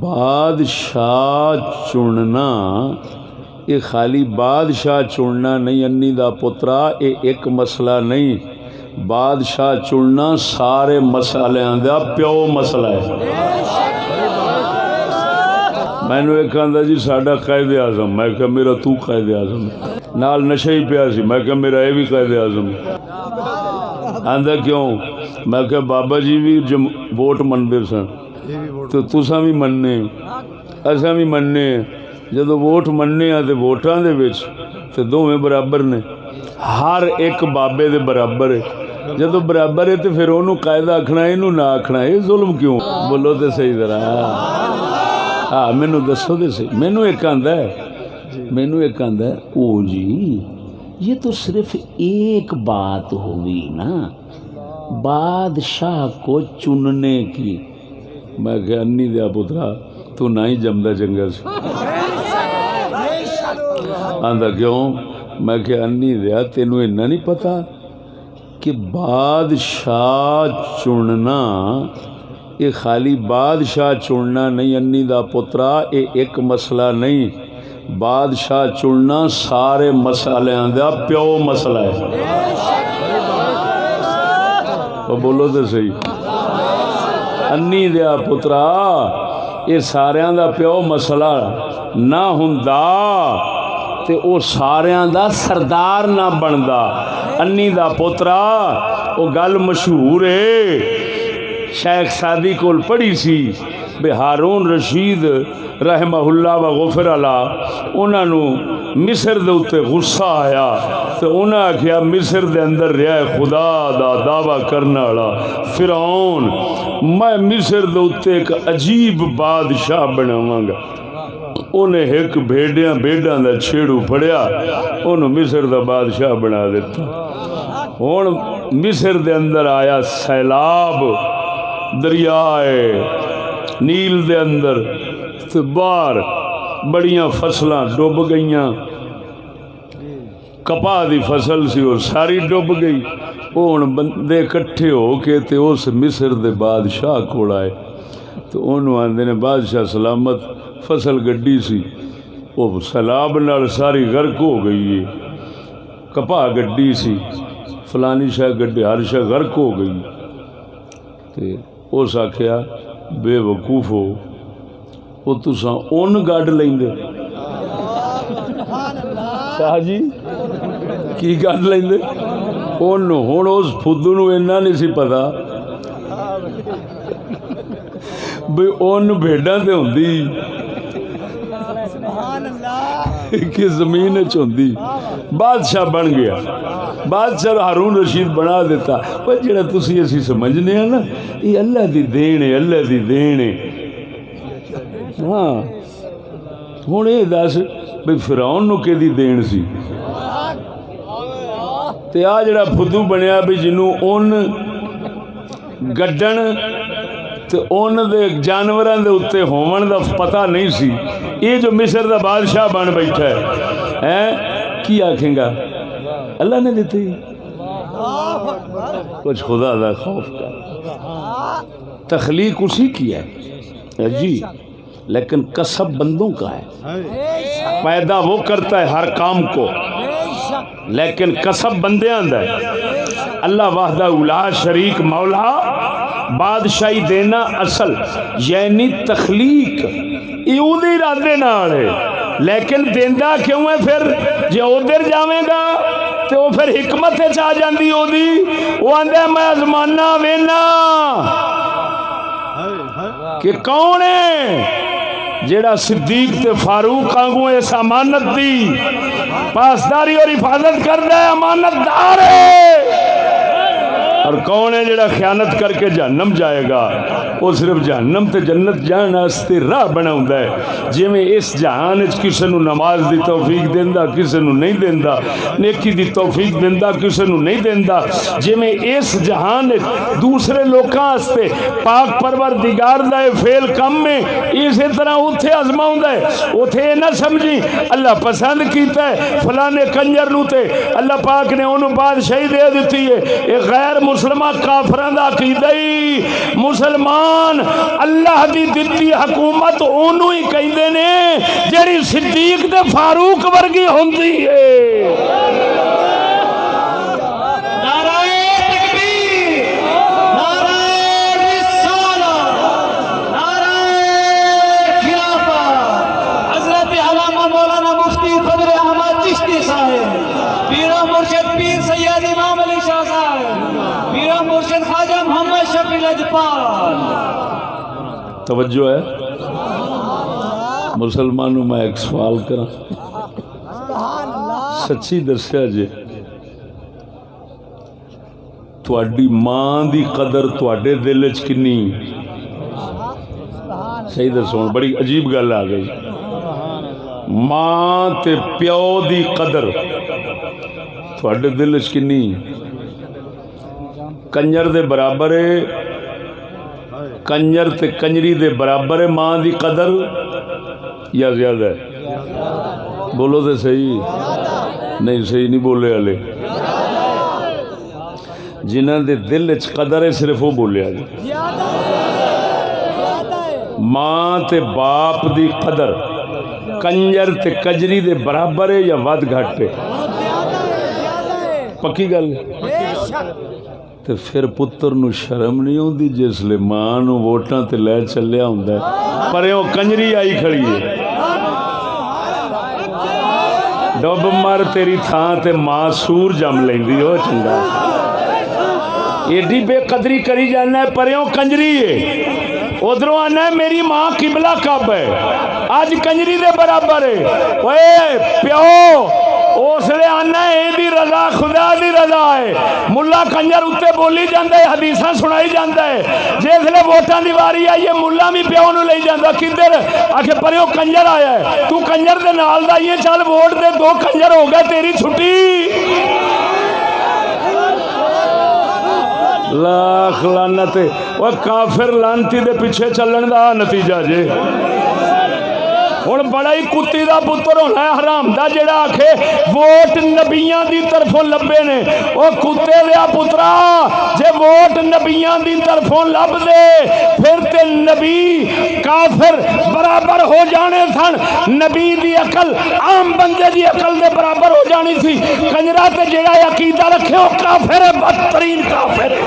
बादशाह चुनना ये खाली बादशाह चुनना नहीं अन्नी दा पुत्रा, ये एक मसला नहीं। बादशाह चुनना सारे मसलियां दा प्यो मसला है। मैनू एक आंदा जी साडा कायदे आज़म, मैं क्या मेरा तू कायदे आज़म, नाल नशा ही पिया सी, मैं क्या मेरा ये भी कायदे आज़म। आंदा क्यों, मैं क्या बाबा जी भी जब वोट मनते सन तो तुसां भी मनने, असां भी मनने, जदों वोट मनने आ तो वोटां दे विच ते दोवें बराबर ने, हर एक बाबे दे बराबर है। जदों बराबर है तो फिर उन्होंने कायदा आखना, इनू ना आखना, ये जुल्म क्यों? बोलो तो सही तरह। हाँ मैनू दसो तो सही। मैनू एक आंदा है ओ जी ये तो सिर्फ एक बात होगी ना बादशाह को चुनने की। मैं क्या अन्नी दिया पुत्रा तू ना ही जमदा चंगा सी। आंदा क्यों? मैं क्या अन्नी दिया तेनू इन्ना नहीं पता कि बादशाह चुनना ये खाली बादशाह चुनना नहीं अन्नी दा पुत्रा, ये एक मसला नहीं। बादशाह चुनना सारे मसलियां दा प्यो मसला है। और बोलो तो सही। अन्नी दिया पुत्रा ये सारियां दा प्यो मसला ना हुंदा ते ओ सारियां दा सरदार ना बनदा। अन्नी दा पुत्रा वो गल मशहूर है, शेख सादी कोल पढ़ी सी बे हारून रशीद रहमहुल्ला व गुफर अला उन्होंने मिस्र दे उत्ते गुस्सा आया तो उन्हें आख्या मिस्र दे अंदर रहा है खुदा दा दावा करने वाला फिरौन, मैं मिस्र दे उत्ते एक अजीब बादशाह बनावांगा। उन्हें एक भेड़ां दा छेड़ू फड़िया, उन्होंने मिस्र दा बादशाह बना दिता। हुण मिस्र दे अंदर आया सैलाब, दरियाए नील दे अंदर ते बाहर बड़ियां फसलां डुब गईयां। कपाह दी फसल सी और सारी डुब गई। हुण बंदे इकट्ठे हो के ते उस मिस्र दे बादशाह कोल आए तो उन्होंने आंदे ने बादशाह सलामत, फसल गड्डी सी वो सैलाब नाल सारी गर्क हो गई है, कपाह गड्डी सी फलानी शाह गड्डी हर शाह गर्क हो गई। ते उस आख्या बेवकूफ हो वो तुसा उन गढ़ लेंदे। शाह जी की गढ़ लेंदे उन? हुण उस फुद्दू नूं इन्ना नहीं सी पता भी उन भेडां ते हुंदी कि जमीन च हुंदी। बादशाह बन गया, बादशाह हारून रशीद बना देता। पर जिहड़ा तुसीं असीं समझने हैं ना ये अल्लाह दी देन है, अल्लाह दी देन है। हाँ हुण ये दस भी फिरौन नूं किहदी देन सी ते आ जिहड़ा फुद्दू बनिया भी जिन्हों उन गड्डण ते उन दे जानवरां दे उत्ते होवण दा पता नहीं सी। ये जो मिस्र दा बादशाह बन बैठा है की आखेगा अल्लाह ने दी। कुछ खुदा दा खौफ कर, तख्लीक उसी की है जी, लेकिन कसब बंदों का है। पैदा वो करता है हर काम को, लेकिन कसब बंदियां दा है। अल्लाह वाहदा उला शरीक मौला बादशाही देना असल यानी तख्लीक ये इरादे नाल है, लेकिन देंदा क्यों है? फिर जो उधर जावेगा तो वो फिर हिकमत आ जाती ओदी, वो आंदा मैं आजमाना वेना कि कौन है जेड़ा सिद्दीक ते फारूक आंगू इस अमानत दी पासदारी और हिफाजत करता है, अमानतदार है। और कौन है जेड़ा ख्यानत करके जहन्नम जाएगा? वो सिर्फ जहन्नम ते जन्नत जाने वास्ते राह बनाउंदा है। जिवें इस जहान किसी को नमाज की तौफीक देंदा, किसी को नहीं देंदा, नेकी की तौफीक देंदा, किसी को नहीं देंदा। जिवें इस जहान दूसरे लोगों वास्ते पाक परवरदिगार दा फेल कम में, इसी तरह उत्थे आजमाउंदा है। उत्थे ना समझी अल्लाह पसंद कीता है फलाने कंजर नूं ते अल्लाह पाक ने उन्होंने बादशाही दे दी है, ये गैर मुसलमान काफरां दा अकीदा ही मुसलमान अल्लाह दी दित्ती हुकूमत ओनू ही कहंदे ने जेड़ी सिद्दीक ते फारूक वर्गी हुंदी है। तवज्जो है मुसलमानों, मैं एक सवाल करा, सच्ची दस्या जे तुहाडी मां दी कदर तुहाडे दिल च किन्नी? सही दसो, बड़ी अजीब गल आ गई। मां ते प्यो दी कदर तुहाडे दिल च किन्नी? कंजर दे बराबर है, कंजर ते कंजरी दे बराबर है मां दी कदर या ज्यादा है? बोलो तो सही। नहीं सही नहीं बोले हले। जिन्हां दे दिल च कदर है सिर्फ वो बोलिया जी। मां ते बाप दी कदर कंजर ते कजरी दे बराबर है या वध घट है? पक्की गल तो फिर पुत्र नूं शर्म नहीं आउंदी जिसले मां नूं वोटां ते लै चलिया हुंदा है, पर वो कंजरी आई खड़ी है। डुब मर तेरी थां ते मां सूर जम लैंदी, ओ चंगा एडी बेकदरी करी जाना है, पर वो कंजरी है। उधरों आना मेरी मां किबला कब है, अज कंजरी दे बराबर है। ओए प्यो उसले आना एदी रजा खुदा दी रजा है। मुला कंजर उत्ते बोली जाता है, हदीसा सुनाई जाता है। जिसले वोटां दी वारी आई है मुला भी प्यो नूं लई जांदा, किधर आखे पर वो कंजर आया है, तू कंजर दे नाल दा ही है, चल वोट दे, दो कंजर हो गए, तेरी छुट्टी। लाख लानत और काफिर लानती दे पीछे चलण दा नतीजा जे। हुण बड़ा ही कुत्ती दा पुत्र होना है हराम दा जेड़ा आखे वोट नबियां दी तरफों लभे ने। ओ कुत्ते दे पुत्रा, जे वोट नबियां दी तरफों लभ दे फिर ते नबी काफिर बराबर हो जाने सन। नबी दी अकल आम बंदे दी अकल दे बराबर हो जानी सी। कंजरा ते जेड़ा अकीदा रखे ओ काफिर है, बदतरीन काफिर है।